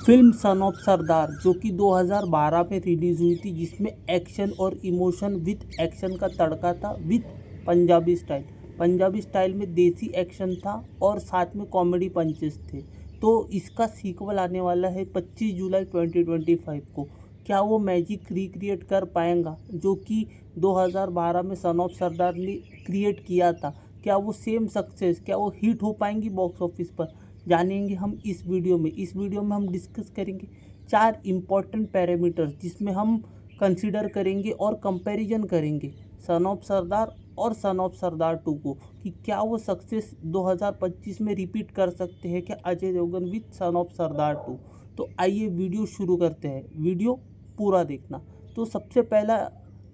Film sun of सरदार जो कि 2012 में रिलीज़ हुई थी, जिसमें एक्शन और इमोशन विथ एक्शन का तड़का था with Punjabi style. Punjabi style में देसी एक्शन था और साथ में कॉमेडी पंचेस थे। तो इसका सीक्वल आने वाला है 25 जुलाई 2025 को। क्या वो मैजिक रिक्रिएट कर पाएगा जो कि 2012 में सन ऑफ सरदार ने क्रिएट किया था? क्या वो सेम सक्सेस, क्या वो हिट हो पाएंगी बॉक्स ऑफिस पर? जानेंगे हम इस वीडियो में। इस वीडियो में हम डिस्कस करेंगे 4 इम्पॉर्टेंट पैरामीटर्स, जिसमें हम कंसीडर करेंगे और कंपैरिजन करेंगे सन ऑफ सरदार और सन ऑफ सरदार 2 को, कि क्या वो सक्सेस 2025 में रिपीट कर सकते हैं क्या Ajay Devgan with son of Sardaar 2। तो आइए वीडियो शुरू करते हैं, वीडियो पूरा देखना। तो सबसे पहला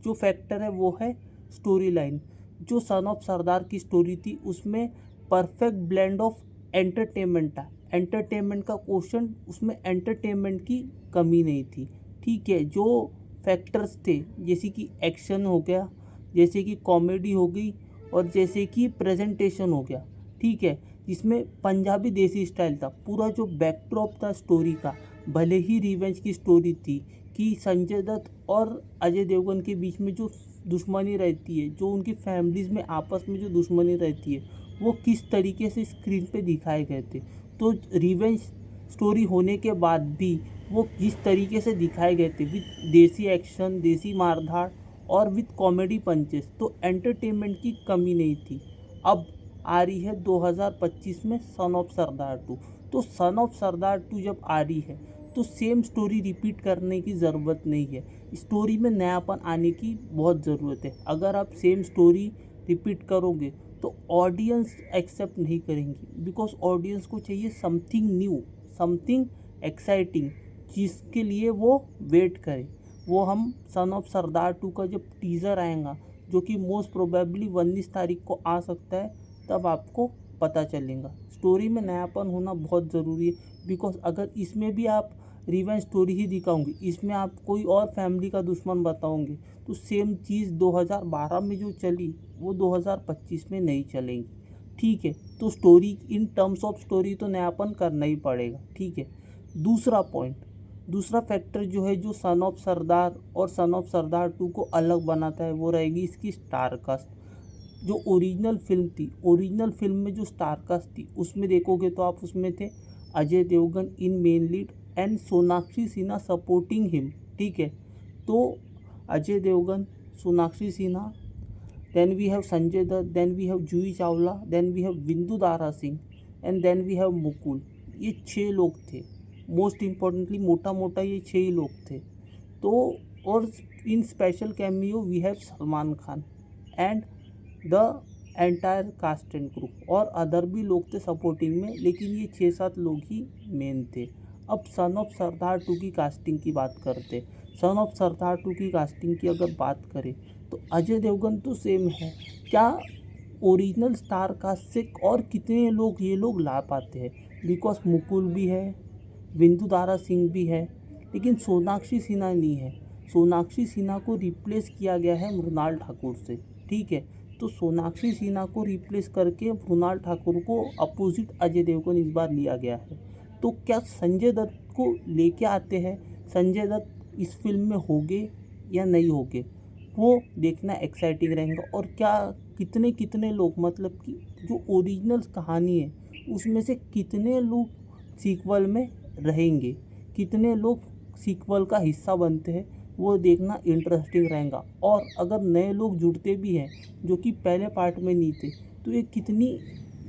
जो फैक्टर है वो है स्टोरी लाइन। जो सन ऑफ सरदार की स्टोरी थी उसमें परफेक्ट ब्लेंड ऑफ एंटरटेनमेंट था। एंटरटेनमेंट का क्वेश्चन, उसमें एंटरटेनमेंट की कमी नहीं थी। ठीक है, जो फैक्टर्स थे जैसे कि एक्शन हो गया, जैसे कि कॉमेडी हो गई और जैसे कि प्रेजेंटेशन हो गया, ठीक है, जिसमें पंजाबी देसी स्टाइल था। पूरा जो बैकड्रॉप था स्टोरी का, भले ही रिवेंज की स्टोरी थी कि संजय दत्त और अजय देवगन के बीच में जो दुश्मनी रहती है, जो उनकी फैमिलीज़ में आपस में जो दुश्मनी रहती है, वो किस तरीके से स्क्रीन पे दिखाए गए थे। तो रिवेंज स्टोरी होने के बाद भी वो किस तरीके से दिखाए गए थे, विद देसी एक्शन, देसी मारधाड़ और विद कॉमेडी पंचेस, तो एंटरटेनमेंट की कमी नहीं थी। अब आ रही है 2025 में सन ऑफ सरदार 2। तो सन ऑफ सरदार 2 जब आ रही है तो सेम स्टोरी रिपीट करने की ज़रूरत नहीं है। स्टोरी में नयापन आने की बहुत ज़रूरत है। अगर आप सेम स्टोरी रिपीट करोगे तो ऑडियंस एक्सेप्ट नहीं करेंगी, बिकॉज ऑडियंस को चाहिए समथिंग न्यू, समथिंग एक्साइटिंग, जिसके लिए वो वेट करे। वो हम सन ऑफ सरदार 2 का जब टीज़र आएगा, जो कि मोस्ट प्रोबेबली 19 तारीख को आ सकता है, तब आपको पता चलेगा। स्टोरी में नयापन होना बहुत ज़रूरी है, बिकॉज अगर इसमें भी आप रिवेंज स्टोरी ही दिखाओगे, इसमें आप कोई और फैमिली का दुश्मन बताओगे, तो सेम चीज़ 2012 में जो चली वो 2025 में नहीं चलेंगी। ठीक है, तो story, in terms of story तो नयापन करना ही पड़ेगा। ठीक है, दूसरा पॉइंट, दूसरा फैक्टर जो है, जो सन ऑफ सरदार और सन ऑफ सरदार 2 को अलग बनाता है, वो रहेगी इसकी स्टार कास्ट। जो ओरिजिनल फिल्म थी, ओरिजिनल फिल्म में जो स्टार कास्ट थी, उसमें देखोगे तो आप उसमें थे Ajay Devgan in main lead and Sonakshi Sinha supporting him. ठीक है, तो Ajay Devgan, Sonakshi Sinha, then we have Sanjay Dutt, then we have Juhi Chawla, then we have Bindu Dara Singh and then we have Mukul. ये 6 लोग थे। मोस्ट इम्पॉर्टेंटली मोटा मोटा ये 6 ही लोग थे। तो और in special cameo we have Salman Khan and the entire cast and crew, और अदर भी लोग थे सपोर्टिंग में, लेकिन ये 6-7 लोग ही मेन थे। अब सन ऑफ सरदार 2 की कास्टिंग की बात करते। सन ऑफ सरदार 2 की कास्टिंग की अगर बात करें तो अजय देवगन तो सेम है। क्या ओरिजिनल स्टार कास्ट से और कितने लोग ये लोग ला पाते हैं? बिकॉज मुकुल भी है, बिंदु दारा सिंह भी है, लेकिन सोनाक्षी सिन्हा नहीं है। सोनाक्षी सिन्हा को रिप्लेस किया गया है मृणाल ठाकुर से। ठीक है, तो सोनाक्षी सिन्हा को रिप्लेस करके मृणाल ठाकुर को अपोजिट अजय देवगन इस बार लिया गया है। तो क्या संजय दत्त को लेके आते हैं? संजय दत्त इस फिल्म में होंगे या नहीं होंगे, वो देखना एक्साइटिंग रहेगा। और क्या कितने कितने लोग, मतलब कि जो ओरिजिनल कहानी है उसमें से कितने लोग सीक्वल में रहेंगे, कितने लोग सीक्वल का हिस्सा बनते हैं, वो देखना इंटरेस्टिंग रहेगा। और अगर नए लोग जुड़ते भी हैं जो कि पहले पार्ट में नहीं थे, तो ये कितनी,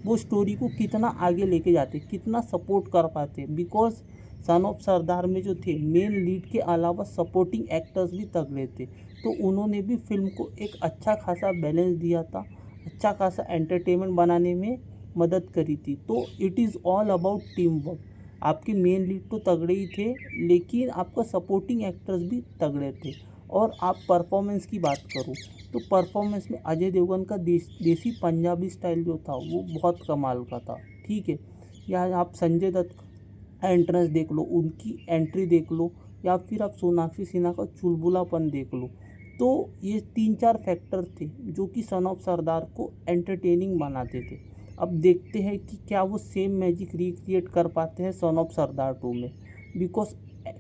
वो स्टोरी को कितना आगे लेके जाते, कितना सपोर्ट कर पाते। बिकॉज सन ऑफ सरदार में जो थे मेन लीड के अलावा सपोर्टिंग एक्टर्स भी तगड़े थे, तो उन्होंने भी फिल्म को एक अच्छा खासा बैलेंस दिया था, अच्छा खासा एंटरटेनमेंट बनाने में मदद करी थी। तो it is all about team work. आपके मेन लीड तो तगड़े ही थे, लेकिन आपका सपोर्टिंग एक्टर्स भी तगड़े थे। और आप परफॉर्मेंस की बात करो तो परफॉर्मेंस में अजय देवगन का देसी पंजाबी स्टाइल जो था वो बहुत कमाल का था। ठीक है, या आप संजय दत्त का एंट्रेंस देख लो, उनकी एंट्री देख लो, या फिर आप सोनाक्षी सिन्हा का चुलबुलापन देख लो। तो ये 3-4 फैक्टर थे जो कि सन ऑफ सरदार को एंटरटेनिंग बनाते थे। अब देखते हैं कि क्या वो सेम मैजिक रिक्रिएट कर पाते हैं सन ऑफ सरदार 2 में। बिकॉज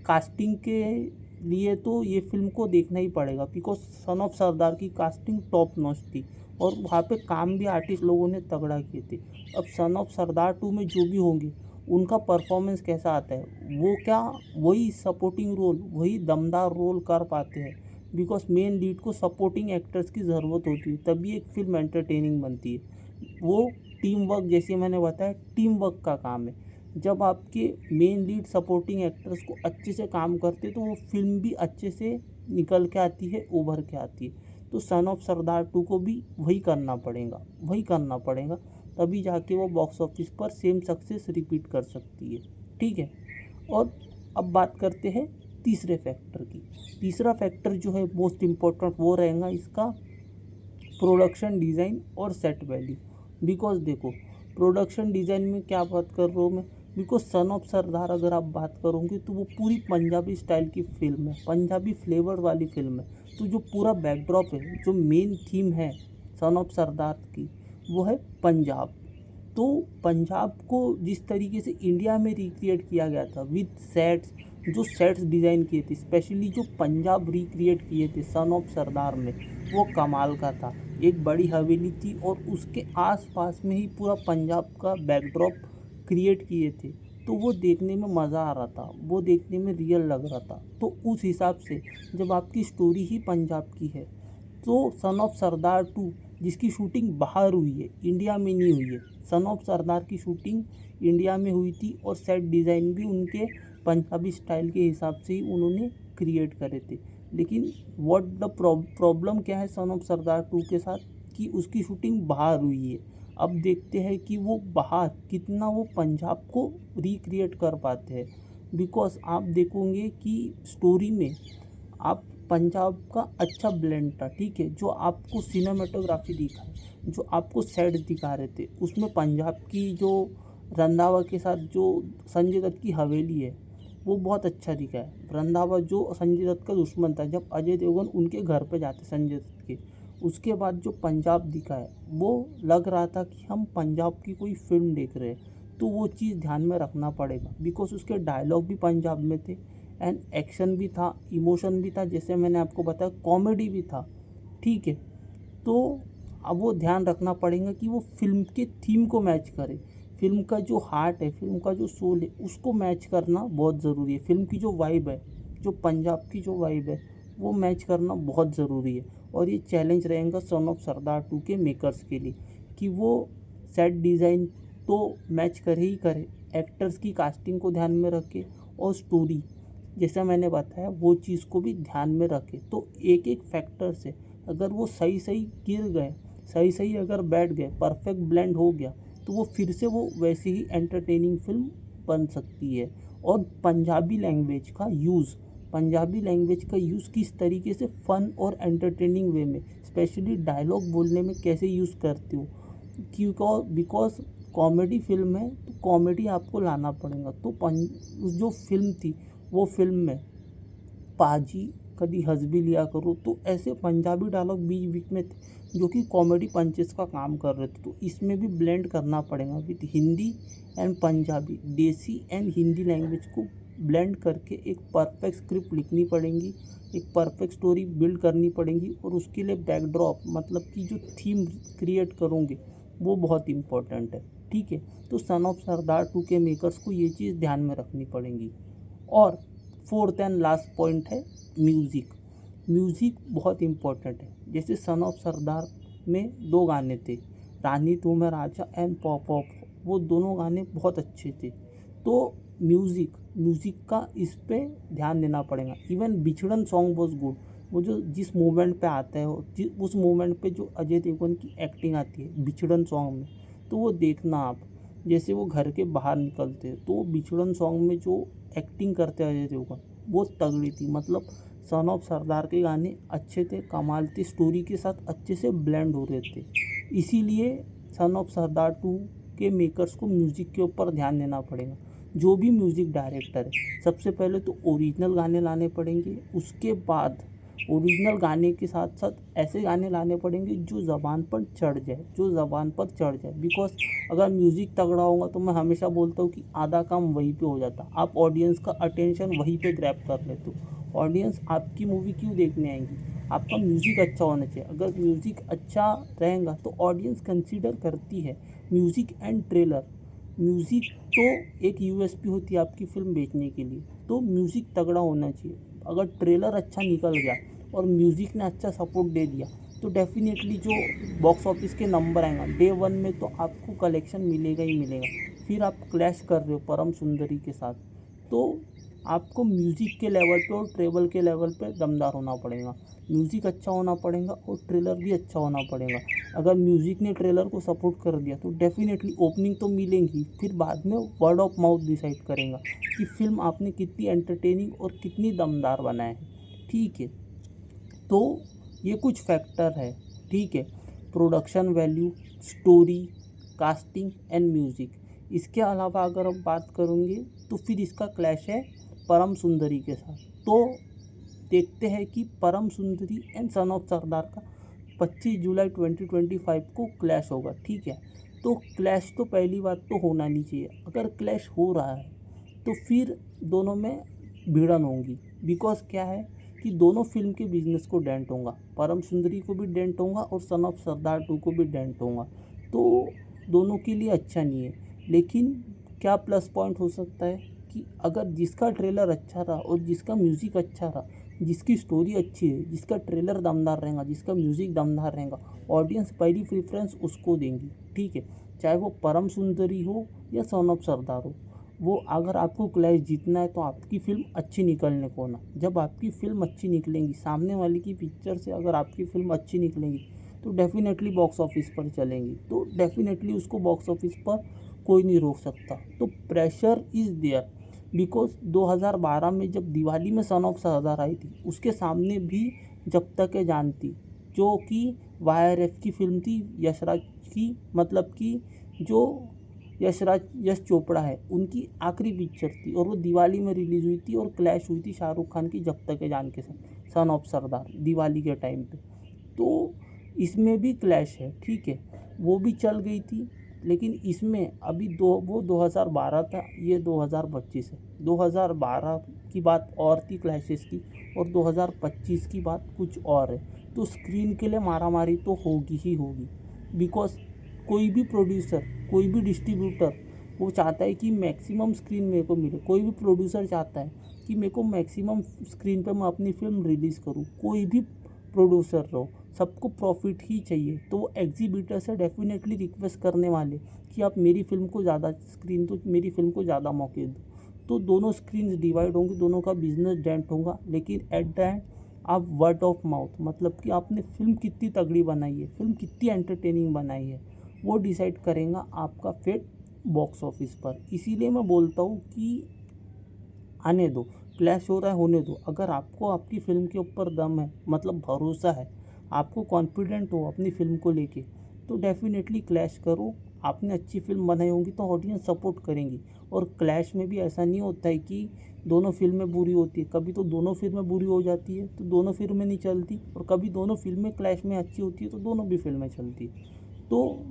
कास्टिंग के लिए तो ये फिल्म को देखना ही पड़ेगा, बिकॉज सन ऑफ सरदार की कास्टिंग टॉप नॉच थी और वहाँ पे काम भी आर्टिस्ट लोगों ने तगड़ा किए थे। अब सन ऑफ सरदार 2 में जो भी होंगे उनका परफॉर्मेंस कैसा आता है, वो क्या वही सपोर्टिंग रोल, वही दमदार रोल कर पाते हैं, बिकॉज मेन लीड को सपोर्टिंग एक्टर्स की ज़रूरत होती है, तभी एक फिल्म एंटरटेनिंग बनती है। वो टीम वर्क, जैसे मैंने बताया, टीम वर्क का काम है। जब आपके मेन लीड सपोर्टिंग एक्टर्स को अच्छे से काम करते तो वो फिल्म भी अच्छे से निकल के आती है, उभर के आती है। तो सन ऑफ सरदार 2 को भी वही करना पड़ेगा, तभी जाके वो बॉक्स ऑफिस पर सेम सक्सेस रिपीट कर सकती है। ठीक है, और अब बात करते हैं तीसरे फैक्टर की। तीसरा फैक्टर जो है मोस्ट इम्पोर्टेंट वो रहेगा इसका प्रोडक्शन डिज़ाइन और सेट वैल्यू। बिकॉज देखो, प्रोडक्शन डिज़ाइन में क्या बात कर रहा हूँ मैं, बिकॉज सन ऑफ सरदार अगर आप बात करोगे तो वो पूरी पंजाबी स्टाइल की फिल्म है, पंजाबी फ्लेवर वाली फिल्म है। तो जो पूरा बैकड्रॉप है, जो मेन थीम है सन ऑफ सरदार की, वो है पंजाब। तो पंजाब को जिस तरीके से इंडिया में रिक्रिएट किया गया था विद सेट्स, जो सेट्स डिज़ाइन किए थे, स्पेशली जो पंजाब रिक्रिएट किए थे सन ऑफ सरदार में, वो कमाल का था। एक बड़ी हवेली थी और उसके आसपास में ही पूरा पंजाब का बैकड्रॉप क्रिएट किए थे, तो वो देखने में मज़ा आ रहा था, वो देखने में रियल लग रहा था। तो उस हिसाब से जब आपकी स्टोरी ही पंजाब की है, तो सन ऑफ सरदार 2 जिसकी शूटिंग बाहर हुई है, इंडिया में नहीं हुई है, सन ऑफ सरदार की शूटिंग इंडिया में हुई थी और सेट डिज़ाइन भी उनके पंजाबी स्टाइल के हिसाब से ही उन्होंने क्रिएट करे थे। लेकिन व्हाट द प्रॉब्लम क्या है सन ऑफ सरदार 2 के साथ, कि उसकी शूटिंग बाहर हुई है। अब देखते हैं कि वो बाहर कितना वो पंजाब को रिक्रिएट कर पाते हैं। बिकॉज आप देखोगे कि स्टोरी में आप पंजाब का अच्छा ब्लेंड था, ठीक है, जो आपको सिनेमेटोग्राफी दिखाए, जो आपको सेट्स दिखा रहे थे, उसमें पंजाब की जो रंधावा के साथ जो संजय दत्त की हवेली है वो बहुत अच्छा दिखा है। रंधावा जो संजय दत्त का दुश्मन था, जब अजय देवगन उनके घर पे जाते संजय दत्त के, उसके बाद जो पंजाब दिखा है वो लग रहा था कि हम पंजाब की कोई फिल्म देख रहे हैं। तो वो चीज़ ध्यान में रखना पड़ेगा, बिकॉज उसके डायलॉग भी पंजाब में थे एंड एक्शन भी था, इमोशन भी था, जैसे मैंने आपको बताया कॉमेडी भी था। ठीक है, तो अब वो ध्यान रखना पड़ेगा कि वो फिल्म के थीम को मैच करे, फिल्म का जो हार्ट है, फिल्म का जो सोल है, उसको मैच करना बहुत ज़रूरी है। फिल्म की जो वाइब है, जो पंजाब की जो वाइब है, वो मैच करना बहुत ज़रूरी है। और ये चैलेंज रहेगा सन ऑफ सरदार 2 के मेकर्स के लिए कि वो सेट डिज़ाइन तो मैच करे ही करे, एक्टर्स की कास्टिंग को ध्यान में रखे और स्टोरी, जैसा मैंने बताया, वो चीज़ को भी ध्यान में रखे। तो एक एक फैक्टर से अगर वो सही सही गिर गए, सही सही अगर बैठ गए, परफेक्ट ब्लेंड हो गया, तो वो फिर से वो वैसी ही एंटरटेनिंग फिल्म बन सकती है। और पंजाबी लैंग्वेज का यूज़ किस तरीके से फ़न और एंटरटेनिंग वे में, स्पेशली डायलॉग बोलने में कैसे यूज़ करते हो, क्योंकि बिकॉज कॉमेडी फिल्म है तो कॉमेडी आपको लाना पड़ेगा। तो जो फिल्म थी वो फिल्म में पाजी कभी हंस भी लिया करो, तो ऐसे पंजाबी डायलॉग बीच बीच में थे जो कि कॉमेडी पंचेस का काम कर रहे थे। तो इसमें भी ब्लेंड करना पड़ेगा विद हिंदी एंड पंजाबी, देसी एंड हिंदी लैंग्वेज को ब्लेंड करके एक परफेक्ट स्क्रिप्ट लिखनी पड़ेगी, एक परफेक्ट स्टोरी बिल्ड करनी पड़ेगी। और उसके लिए बैकड्रॉप, मतलब कि जो थीम क्रिएट करोगे, वो बहुत इम्पोर्टेंट है। ठीक है, तो सन ऑफ सरदार 2 के मेकर्स को ये चीज़ ध्यान में रखनी पड़ेगी। और फोर्थ एंड लास्ट पॉइंट है म्यूज़िक बहुत इम्पोर्टेंट है। जैसे सन ऑफ सरदार में 2 गाने थे, रानी तू मैं राजा एंड पॉप ऑफ, वो दोनों गाने बहुत अच्छे थे। तो म्यूज़िक का इस पे ध्यान देना पड़ेगा। इवन बिछड़न सॉन्ग वॉज गुड, वो जो जिस मूवमेंट पे आता है, उस मूवमेंट पे जो अजय देवगन की एक्टिंग आती है बिछड़न सॉन्ग में, तो वो देखना आप। जैसे वो घर के बाहर निकलते हैं, तो वो बिछड़न सॉन्ग में जो एक्टिंग करते हैं अजय देवगन, वो तगड़ी थी। मतलब सन ऑफ सरदार के गाने अच्छे थे, कमाल थे, स्टोरी के साथ अच्छे से ब्लेंड हो रहे थे। इसीलिए सन ऑफ सरदार 2 के मेकर्स को म्यूज़िक के ऊपर ध्यान देना पड़ेगा। जो भी म्यूज़िक डायरेक्टर है, सबसे पहले तो ओरिजिनल गाने लाने पड़ेंगे, उसके बाद ओरिजिनल गाने के साथ साथ ऐसे गाने लाने पड़ेंगे जो ज़बान पर चढ़ जाए, बिकॉज अगर म्यूज़िक तगड़ा होगा तो मैं हमेशा बोलता हूँ कि आधा काम वहीं पे हो जाता, आप ऑडियंस का अटेंशन वहीं पे ग्रैब कर लेते हो। ऑडियंस आपकी मूवी क्यों देखने आएंगी? आपका म्यूज़िक अच्छा होना चाहिए। अगर म्यूज़िक अच्छा रहेगा तो ऑडियंस कंसीडर करती है। म्यूज़िक एंड ट्रेलर, म्यूज़िक तो एक यूएसपी होती है आपकी फ़िल्म बेचने के लिए, तो म्यूज़िक तगड़ा होना चाहिए। अगर ट्रेलर अच्छा निकल गया और म्यूज़िक ने अच्छा सपोर्ट दे दिया तो डेफिनेटली जो बॉक्स ऑफिस के नंबर आएगा डे 1 में तो आपको कलेक्शन मिलेगा ही मिलेगा। फिर आप क्लैश कर रहे हो परम सुंदरी के साथ, तो आपको म्यूज़िक के लेवल पे और ट्रेवल के लेवल पे दमदार होना पड़ेगा। म्यूज़िक अच्छा होना पड़ेगा और ट्रेलर भी अच्छा होना पड़ेगा। अगर म्यूज़िक ने ट्रेलर को सपोर्ट कर दिया तो डेफिनेटली ओपनिंग तो मिलेंगी, फिर बाद में वर्ड ऑफ माउथ डिसाइड करेगा कि फ़िल्म आपने कितनी एंटरटेनिंग और कितनी दमदार बनाए है। ठीक है, तो ये कुछ फैक्टर है। ठीक है, production value, story, casting and music. इसके अलावा अगर हम बात करेंगे तो फिर इसका क्लैश है परम सुंदरी के साथ। तो देखते हैं कि परम सुंदरी एंड सन ऑफ सरदार का 25 जुलाई 2025 को क्लैश होगा। ठीक है, तो क्लैश तो पहली बात तो होना नहीं चाहिए। अगर क्लैश हो रहा है तो फिर दोनों में भिड़न होंगी, बिकॉज क्या है कि दोनों फिल्म के बिजनेस को डेंट होगा। परम सुंदरी को भी डेंट होगा और सन ऑफ सरदार 2 को भी डेंट होगा, तो दोनों के लिए अच्छा नहीं है। लेकिन क्या प्लस पॉइंट हो सकता है कि अगर जिसका ट्रेलर अच्छा रहा और जिसका म्यूज़िक अच्छा रहा, जिसकी स्टोरी अच्छी है, जिसका ट्रेलर दमदार रहेगा, जिसका म्यूज़िक दमदार रहेगा, ऑडियंस पहली प्रेफरेंस उसको देंगी। ठीक है, चाहे वो परम सुंदरी हो या सन ऑफ सरदार हो। वो अगर आपको क्लैश जीतना है तो आपकी फ़िल्म अच्छी निकलने को ना, जब आपकी फ़िल्म अच्छी निकलेंगी, सामने वाले की पिक्चर से अगर आपकी फ़िल्म अच्छी निकलेंगी तो डेफिनेटली बॉक्स ऑफिस पर चलेंगी, तो डेफिनेटली उसको बॉक्स ऑफिस पर कोई नहीं रोक सकता। तो प्रेशर इज़ देयर, बिकॉज 2012 में जब दिवाली में सन ऑफ सरदार आई थी, उसके सामने भी जब तक है जान थी, जो कि YRF की फ़िल्म थी, यशराज की, मतलब कि जो यश चोपड़ा है उनकी आखिरी पिक्चर थी और वो दिवाली में रिलीज़ हुई थी और क्लैश हुई थी शाहरुख खान की जब तक है जान के साथ सन ऑफ सरदार दिवाली के टाइम पे। तो इसमें भी क्लैश है। ठीक है, वो भी चल गई थी, लेकिन इसमें अभी वो 2012 था, ये 2025 है। 2012 की बात और थी क्लैशेस की, और 2025 की बात कुछ और है। तो स्क्रीन के लिए मारामारी तो होगी ही होगी, बिकॉज कोई भी प्रोड्यूसर, कोई भी डिस्ट्रीब्यूटर वो चाहता है कि मैक्सिमम स्क्रीन मेरे को मिले। कोई भी प्रोड्यूसर चाहता है कि मेरे को मैक्सिमम स्क्रीन पे मैं अपनी फ़िल्म रिलीज़ करूँ। कोई भी प्रोड्यूसर रहो, सबको प्रॉफिट ही चाहिए। तो वो एग्जीबिटर से डेफिनेटली रिक्वेस्ट करने वाले कि आप मेरी फ़िल्म को ज़्यादा स्क्रीन दो, मेरी फ़िल्म को ज़्यादा मौके दो। तो दोनों स्क्रीन्स डिवाइड होंगी, दोनों का बिजनेस डेंट होगा। लेकिन एट द एंड आप वर्ड ऑफ माउथ, मतलब कि आपने फ़िल्म कितनी तगड़ी बनाई है, फ़िल्म कितनी एंटरटेनिंग बनाई है, वो डिसाइड करेगा आपका फेट बॉक्स ऑफिस पर। इसीलिए मैं बोलता हूँ कि आने दो, क्लैश हो रहा है होने दो। अगर आपको आपकी फ़िल्म के ऊपर दम है, मतलब भरोसा है, आपको कॉन्फिडेंट हो अपनी फ़िल्म को लेके, तो डेफिनेटली क्लैश करो। आपने अच्छी फ़िल्म बनाई होगी तो ऑडियंस सपोर्ट करेंगी। और क्लैश में भी ऐसा नहीं होता है कि दोनों फिल्में बुरी होती है, कभी तो दोनों फिल्में बुरी हो जाती है तो दोनों फिल्में नहीं चलती, और कभी दोनों फिल्में क्लैश में अच्छी होती है तो दोनों भी फिल्में चलती है। तो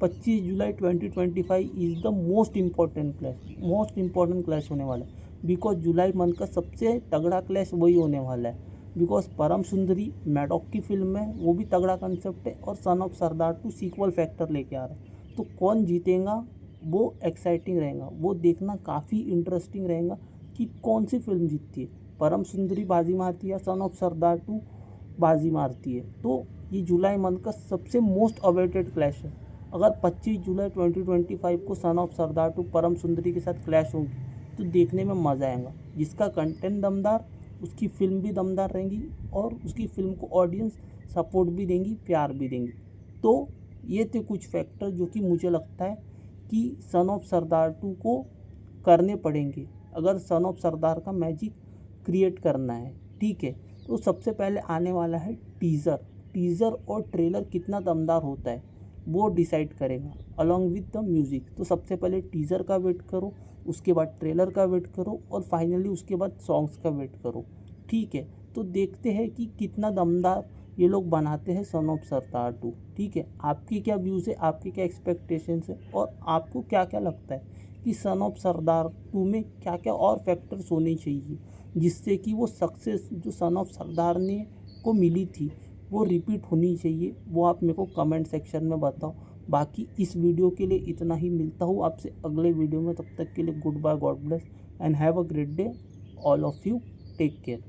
25 जुलाई 2025 is the most important clash होने वाला है। बिकॉज जुलाई मंथ का सबसे तगड़ा क्लैश वही होने वाला है। बिकॉज परम सुंदरी मैडॉक की फिल्म है, वो भी तगड़ा कंसेप्ट है, और son of Sardaar 2 sequel factor लेके आ रहा है। तो कौन जीतेगा वो एक्साइटिंग रहेगा, वो देखना काफ़ी इंटरेस्टिंग रहेगा कि कौन सी फिल्म जीतती है, परम सुंदरी बाजी मारती है या सन ऑफ सरदार 2 बाजी मारती है। तो ये जुलाई मंथ का सबसे मोस्ट अवेटेड क्लैश है। अगर 25 जुलाई 2025 को सन ऑफ सरदार 2 परम सुंदरी के साथ क्लैश होगी तो देखने में मज़ा आएगा। जिसका कंटेंट दमदार, उसकी फ़िल्म भी दमदार रहेंगी, और उसकी फ़िल्म को ऑडियंस सपोर्ट भी देंगी, प्यार भी देंगी। तो ये थे कुछ फैक्टर जो कि मुझे लगता है कि सन ऑफ सरदार 2 को करने पड़ेंगे अगर सन ऑफ सरदार का मैजिक क्रिएट करना है। ठीक है, तो सबसे पहले आने वाला है टीज़र और ट्रेलर कितना दमदार होता है वो डिसाइड करेगा अलॉन्ग विद द म्यूज़िक। तो सबसे पहले टीज़र का वेट करो, उसके बाद ट्रेलर का वेट करो, और फाइनली उसके बाद सॉन्ग्स का वेट करो। ठीक है, तो देखते हैं कि कितना दमदार ये लोग बनाते हैं सन ऑफ सरदार 2। ठीक है, आपकी क्या व्यूज़ है, आपके क्या एक्सपेक्टेशंस है, और आपको क्या क्या लगता है कि सन ऑफ सरदार 2 में क्या क्या और फैक्टर्स होने चाहिए जिससे कि वो सक्सेस जो सन ऑफ सरदार ने को मिली थी वो रिपीट होनी चाहिए, वो आप मेरे को कमेंट सेक्शन में बताओ। बाकी इस वीडियो के लिए इतना ही, मिलता हूँ आपसे अगले वीडियो में, तब तक के लिए good bye, God bless and have a great day all of you, take care.